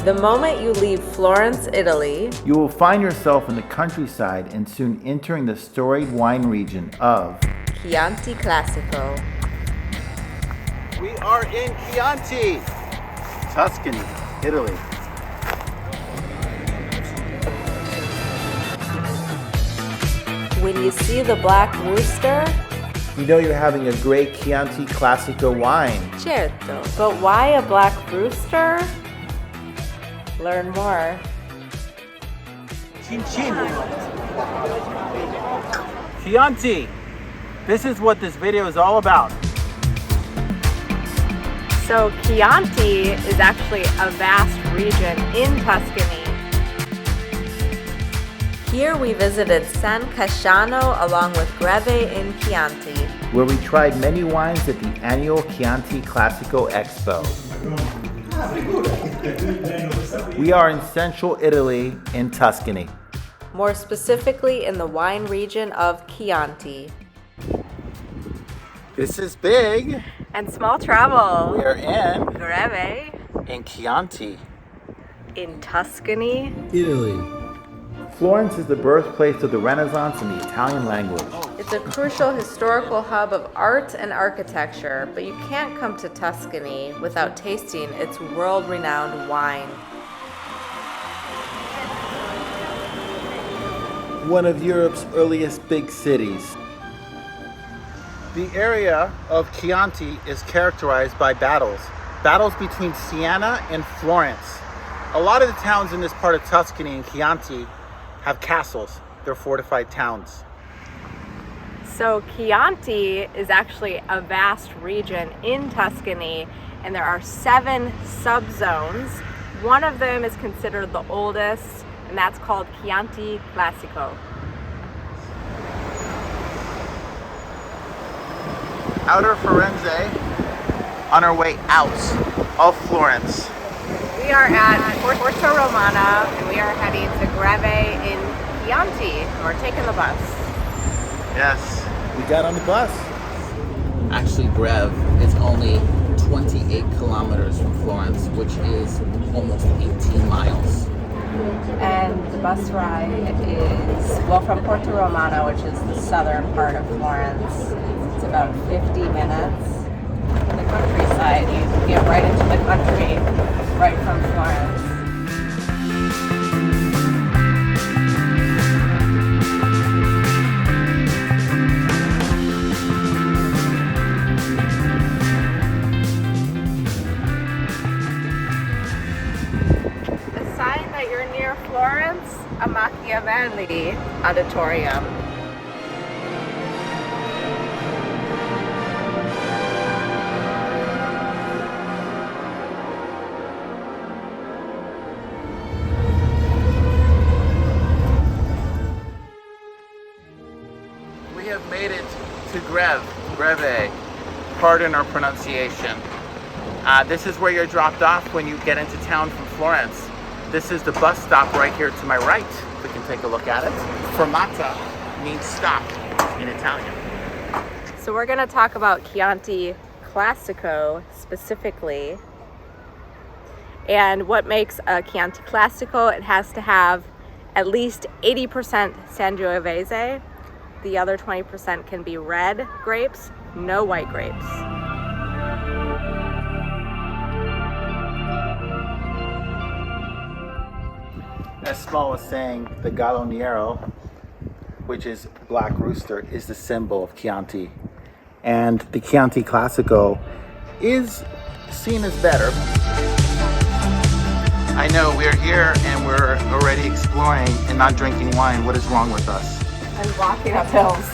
The moment you leave Florence, Italy, you will find yourself in the countryside and soon entering the storied wine region of Chianti Classico. We are in Chianti, Tuscany, Italy. When you see the Black Rooster, you know you're having a great Chianti Classico wine. Certo. But why a Black Rooster? Learn more. Chin chin. Chianti. This is what this video is all about. So Chianti is actually a vast region in Tuscany. Here we visited San Casciano along with Greve in Chianti, where we tried many wines at the annual Chianti Classico Expo. We are in central Italy in Tuscany. More specifically in the wine region of Chianti. This is big. And small travel. We are in Greve. In Chianti. In Tuscany. Italy. Florence is the birthplace of the Renaissance and the Italian language. It's a crucial historical hub of art and architecture, but you can't come to Tuscany without tasting its world-renowned wine. One of Europe's earliest big cities. The area of Chianti is characterized by battles between Siena and Florence. A lot of the towns in this part of Tuscany and Chianti have castles. They're fortified towns. So Chianti is actually a vast region in Tuscany, and there are 7 subzones. One of them is considered the oldest, and that's called Chianti Classico. Outer Florence, on our way out of Florence. We are at Porto Romana, and we are heading to Greve in Chianti. We're taking the bus. Yes, we got on the bus. Actually, Greve is only 28 kilometers from Florence, which is almost 18 miles. And the bus ride is, well, from Porto Romana, which is the southern part of Florence, it's about 50 minutes. In the countryside, you get right into the country, right from Florence. The sign that you're near Florence, a Machiavelli auditorium. We have made it to Greve. Pardon our pronunciation. This is where you're dropped off when you get into town from Florence. This is the bus stop right here to my right. We can take a look at it. Fermata means stop in Italian. So we're going to talk about Chianti Classico specifically. And what makes a Chianti Classico, it has to have at least 80% Sangiovese. The other 20% can be red grapes, no white grapes. As Small was saying, the Gallo Nero, which is Black Rooster, is the symbol of Chianti. And the Chianti Classico is seen as better. I know we're here and we're already exploring and not drinking wine. What is wrong with us? And walking up hills.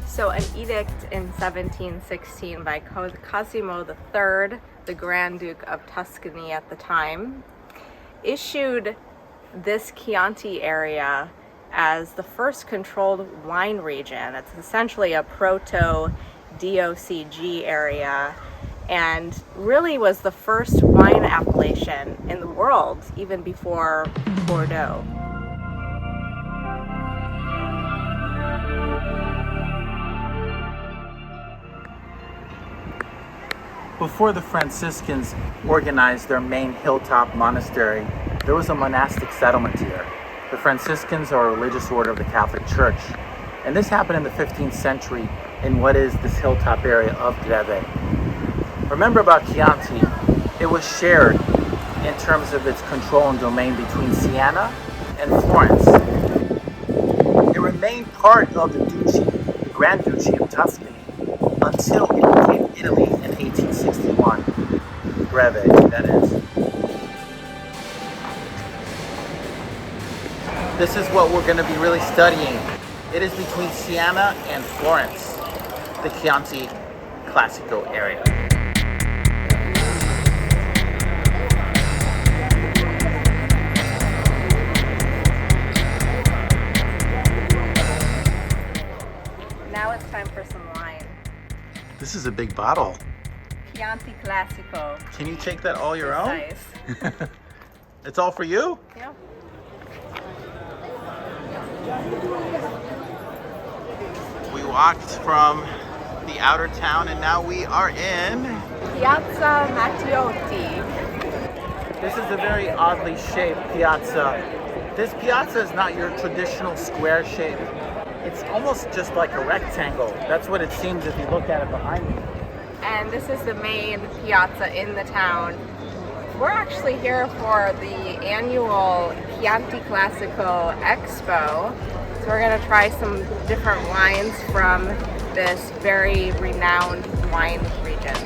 So an edict in 1716 by Cosimo III, the Grand Duke of Tuscany at the time, issued this Chianti area as the first controlled wine region. It's essentially a proto-DOCG area, and really was the first wine, wine, appellation in the world, even before Bordeaux. Before the Franciscans organized their main hilltop monastery, there was a monastic settlement here. The Franciscans are a religious order of the Catholic Church. And this happened in the 15th century in what is this hilltop area of Greve. Remember about Chianti, it was shared in terms of its control and domain between Siena and Florence. It remained part of the duchy, the Grand Duchy of Tuscany, until it became Italy in 1861. Greve, that is. This is what we're going to be really studying. It is between Siena and Florence, the Chianti Classico area. Now it's time for some wine. This is a big bottle. Chianti Classico. Can you take that all your own? Nice. It's all for you? Yeah. We walked from the outer town and now we are in Piazza Matteotti. This is a very oddly shaped piazza. This piazza is not your traditional square shape. It's almost just like a rectangle. That's what it seems if you look at it behind me. And this is the main piazza in the town. We're actually here for the annual Chianti Classico Expo. So we're gonna try some different wines from this very renowned wine region.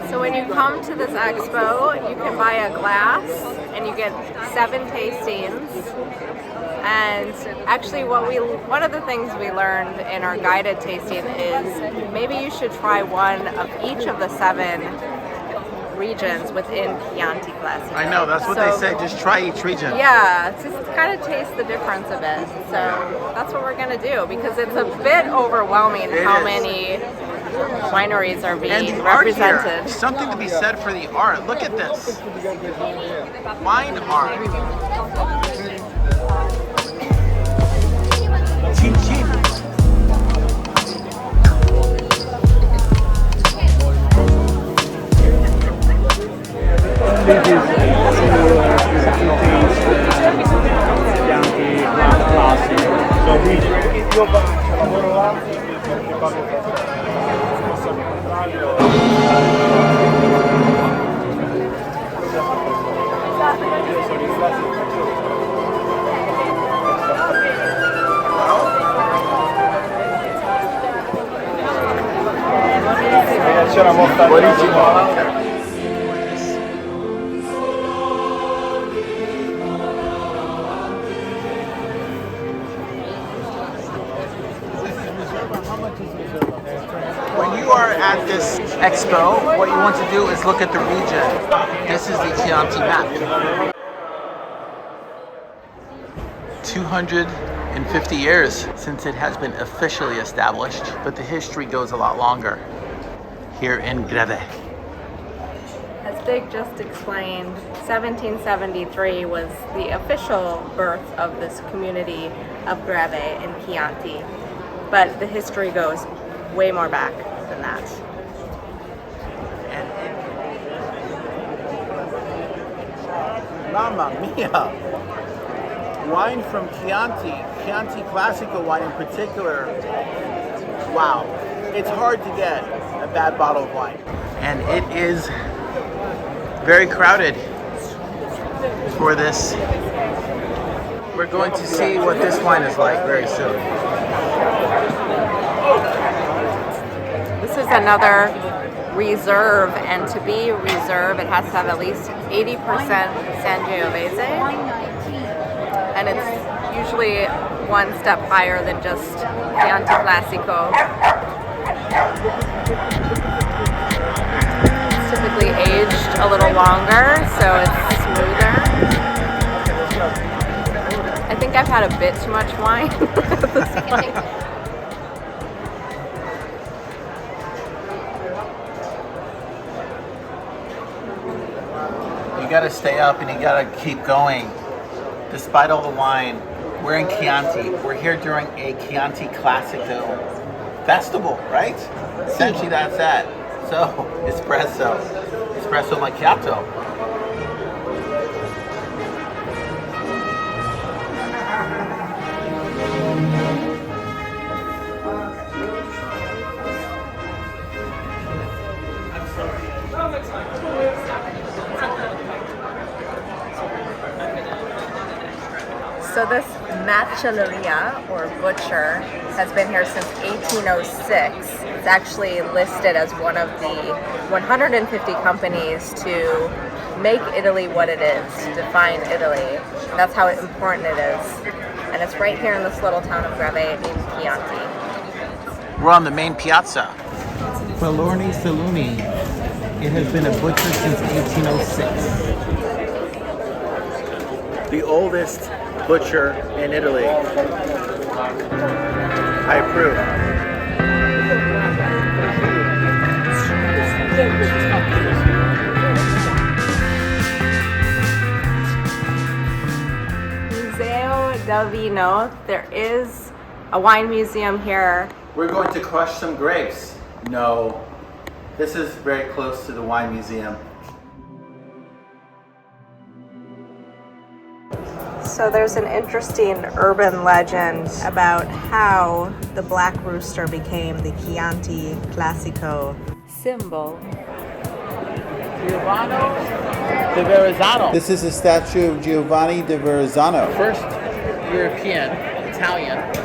So when you come to this expo, you can buy a glass and you get 7 tastings. And actually one of the things we learned in our guided tasting is maybe you should try one of each of the 7 regions within Chianti Classico. I know, that's what they say, just try each region. Yeah, just kind of taste the difference a bit. So that's what we're gonna do because it's a bit overwhelming how many wineries are being and the represented. Art here, something to be said for the art. Look at this. Wine art. Chin chin. This is to taste Chianti Classico. So io lavoro là perché parlo c'era molta buonissimo. When you are at this expo, what you want to do is look at the region. This is the Chianti map. 250 years since it has been officially established, but the history goes a lot longer here in Greve. As Big just explained, 1773 was the official birth of this community of Greve in Chianti, but the history goes way more back than that. Mamma mia! Wine from Chianti, Chianti Classico wine in particular. Wow, it's hard to get a bad bottle of wine. And it is very crowded for this. We're going to see what this wine is like very soon. This is another reserve, and to be a reserve, it has to have at least 80% Sangiovese, and it's usually one step higher than just Chianti Classico. It's typically aged a little longer, so it's smoother. I think I've had a bit too much wine at this point. You gotta stay up and you gotta keep going. Despite all the wine, We're in Chianti. We're here during a Chianti Classico festival, right? Essentially that's that. So, espresso macchiato. So this macelleria, or butcher, has been here since 1806. It's actually listed as one of the 150 companies to make Italy what it is, to define Italy. And that's how important it is. And it's right here in this little town of Greve in Chianti. We're on the main piazza. Falorni Saluni. It has been a butcher since 1806. The oldest butcher in Italy. I approve. Museo del Vino. There is a wine museum here. We're going to crush some grapes. No, this is very close to the wine museum. So there's an interesting urban legend about how the Black Rooster became the Chianti Classico symbol. Giovanni de Verrazzano, This is a statue of Giovanni de Verrazzano. first European, Italian, to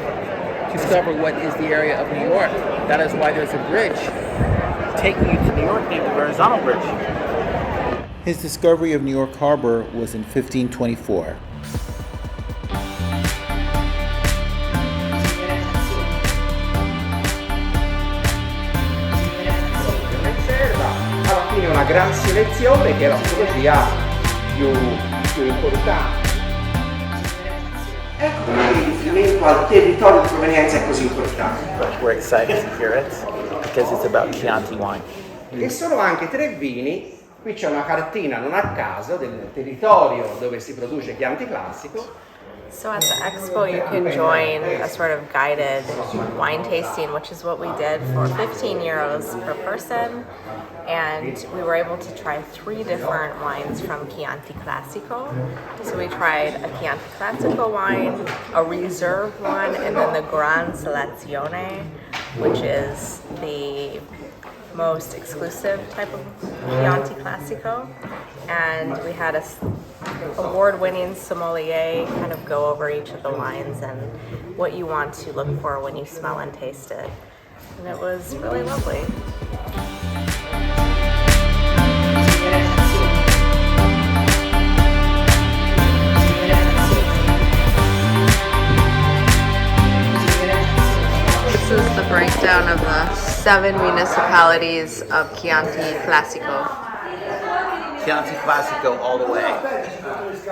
discover what is the area of New York. That is why there's a bridge taking you to New York named the Verrazzano Bridge. His discovery of New York Harbor was in 1524. Alla fine una gran selezione che è la fotografia più importante. Ecco perché il riferimento al territorio di provenienza è così importante. We're excited to hear it because it's about Chianti wine. E sono anche 3 vini, qui c'è una cartina non a caso del territorio dove si produce Chianti Classico. So at the expo you can join a sort of guided wine tasting, which is what we did for 15 euros per person. And we were able to try 3 different wines from Chianti Classico. So we tried a Chianti Classico wine, a reserve one, and then the Gran Selezione, which is the most exclusive type of Chianti Classico. And we had a award-winning sommelier kind of go over each of the wines and what you want to look for when you smell and taste it. And it was really lovely. This is the breakdown of the 7 municipalities of Chianti Classico. Chianti Classico all the way. There's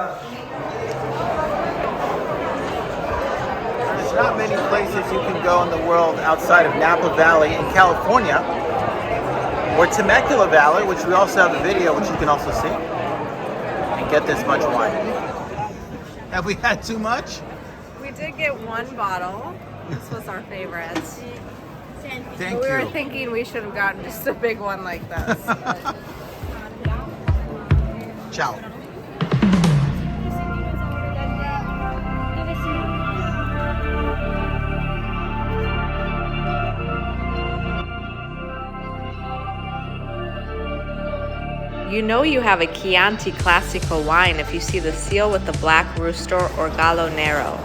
not many places you can go in the world outside of Napa Valley in California, or Temecula Valley, which we also have a video, which you can also see, and get this much wine. Have we had too much? We did get 1 bottle. This was our favorite. Thank We were you. thinking we should have gotten just a big one like this. Ciao. You know you have a Chianti Classico wine if you see the seal with the Black Rooster or Gallo Nero.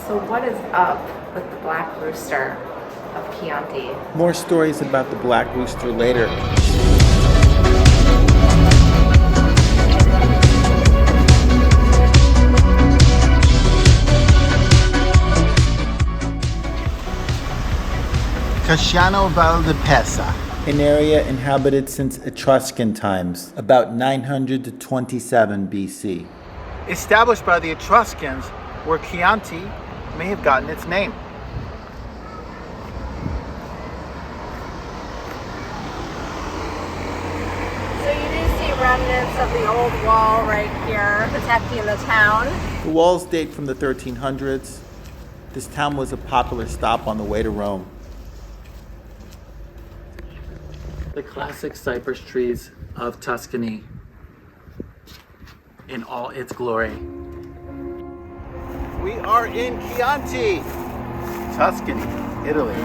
So what is up with the Black Rooster of Chianti? More stories about the Black Rooster later. Casciano Val di Pesa, an area inhabited since Etruscan times, about 900 to 27 BC. Established by the Etruscans, where Chianti may have gotten its name. So you do see remnants of the old wall right here protecting the town. The walls date from the 1300s. This town was a popular stop on the way to Rome. The classic cypress trees of Tuscany in all its glory. We are in Chianti, Tuscany, Italy.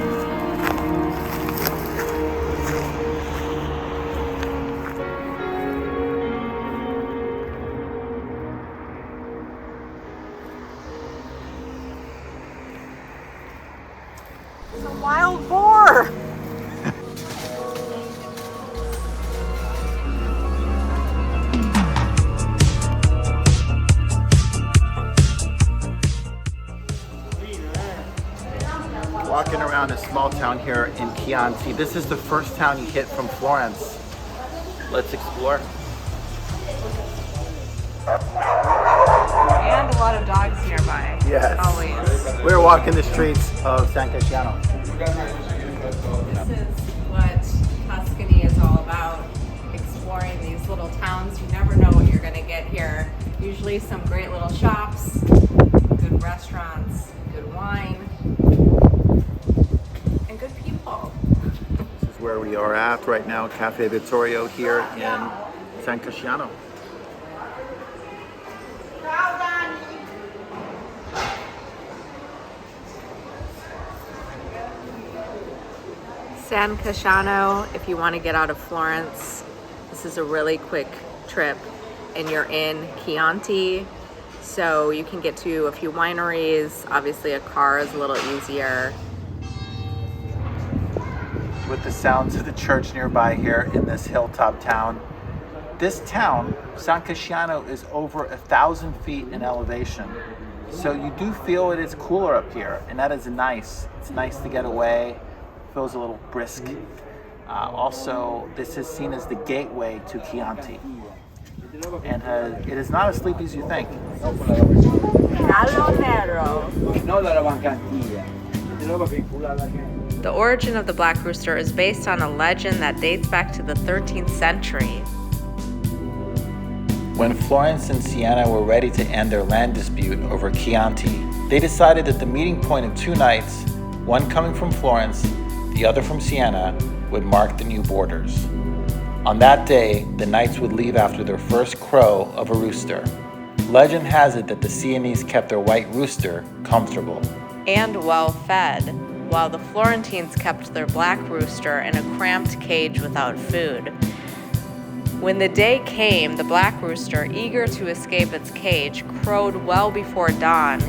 It's a wild boar! Walking around a small town here in Chianti. This is the first town you hit from Florence. Let's explore. And a lot of dogs nearby. Yes. Always. We're walking the streets of San Casciano. This is what Tuscany is all about. Exploring these little towns. You never know what you're going to get here. Usually some great little shops, good restaurants, good wine, and good people. This is where we are at right now, Cafe Vittorio here in San Casciano. San Casciano, if you want to get out of Florence, this is a really quick trip and you're in Chianti, so you can get to a few wineries. Obviously a car is a little easier. With the sounds of the church nearby here in this hilltop town. This town, San Casciano, is over 1,000 feet in elevation. So you do feel it is cooler up here, and that is nice. It's nice to get away. Feels a little brisk. Also, this is seen as the gateway to Chianti. And it is not as sleepy as you think. The origin of the Black Rooster is based on a legend that dates back to the 13th century. When Florence and Siena were ready to end their land dispute over Chianti, they decided that the meeting point of two knights, one coming from Florence, the other from Siena, would mark the new borders. On that day, the knights would leave after their first crow of a rooster. Legend has it that the Sienese kept their white rooster comfortable And well fed, while the Florentines kept their Black Rooster in a cramped cage without food. When the day came, the Black Rooster, eager to escape its cage, crowed well before dawn,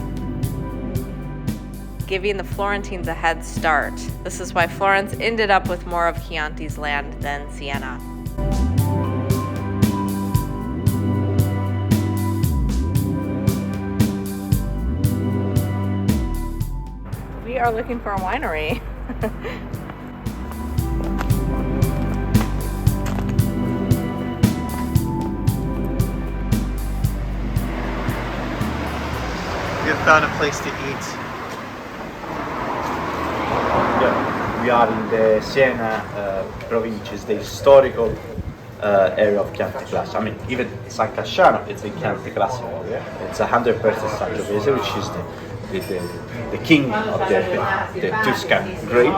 giving the Florentines a head start. This is why Florence ended up with more of Chianti's land than Siena. We are looking for a winery. We have found a place to eat. Yeah, we are in the Siena province, it's the historical area of Chianti Classico. I mean, even San Casciano, it's a Chianti Classico area. It's 100% Sangiovese, which is the king of the Tuscan grape.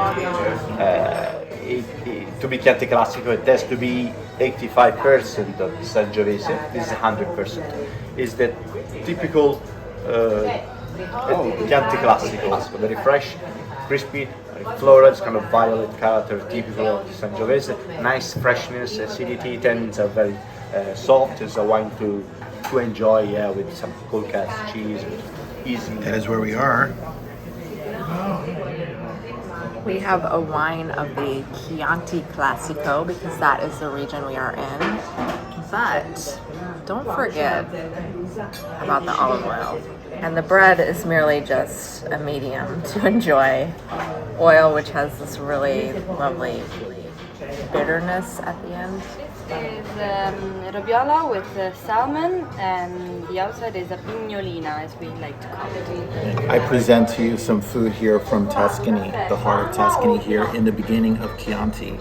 To be Chianti Classico, it has to be 85% of Sangiovese. This is 100%. It's the typical Chianti Classico, very fresh, crispy, Florence, kind of violet character, typical of Sangiovese. Nice freshness, acidity, tannins are very soft. It's a wine to enjoy, yeah, with some cold cast cheese. Easy. That is where we are. We have a wine of the Chianti Classico because that is the region we are in. But don't forget about the olive oil. And the bread is merely just a medium to enjoy. Oil, which has this really lovely bitterness at the end. Is robiola with salmon, and the outside is a pignolina, as we like to call it. I present to you some food here from Tuscany, the heart of Tuscany here in the beginning of Chianti.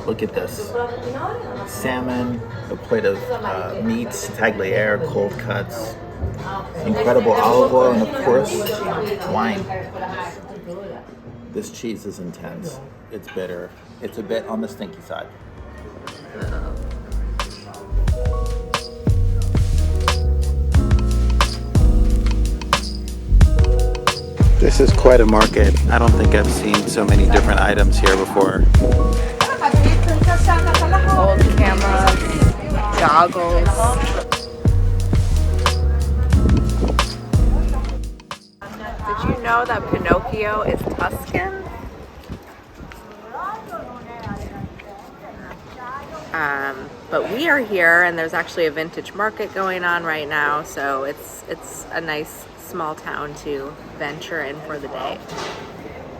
Look at this. Salmon, a plate of meats, tagliere, cold cuts, Incredible olive oil and, of course, wine. This cheese is intense. It's bitter. It's a bit on the stinky side. This is quite a market. I don't think I've seen so many different items here before. Old cameras, goggles. Did you know that Pinocchio is Tuscan? But we are here, and there's actually a vintage market going on right now, so it's a nice small town to venture in for the day.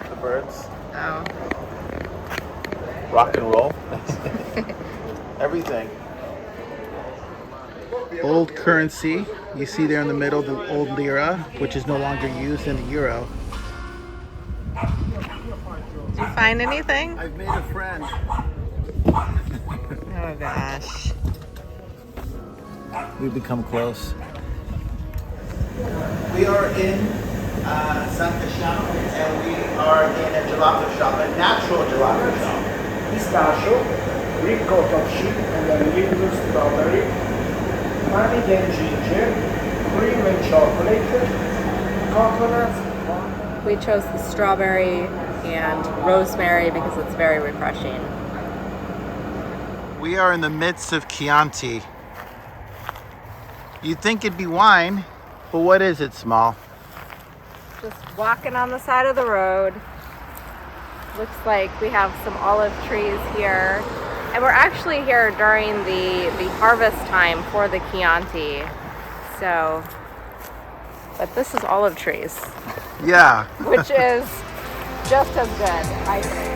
The birds. Oh. Rock and roll. Everything. Old currency. You see there in the middle the old lira, which is no longer used in the euro. Did you find anything? I've made a friend. Oh gosh. We've become close. We are in San Casciano, and we are in a gelato shop, a natural gelato shop. Pistachio, ricotta of sheep and then little strawberry, honey and ginger, cream and chocolate, coconut. We chose the strawberry and rosemary because it's very refreshing. We are in the midst of Chianti. You'd think it'd be wine, but what is it, Small? Just walking on the side of the road. Looks like we have some olive trees here. And we're actually here during the harvest time for the Chianti. So, but this is olive trees, Yeah. which is just as good, I think.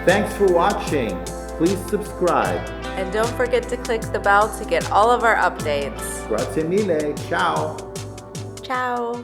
Thanks for watching. Please subscribe. And don't forget to click the bell to get all of our updates. Grazie mille. Ciao. Ciao.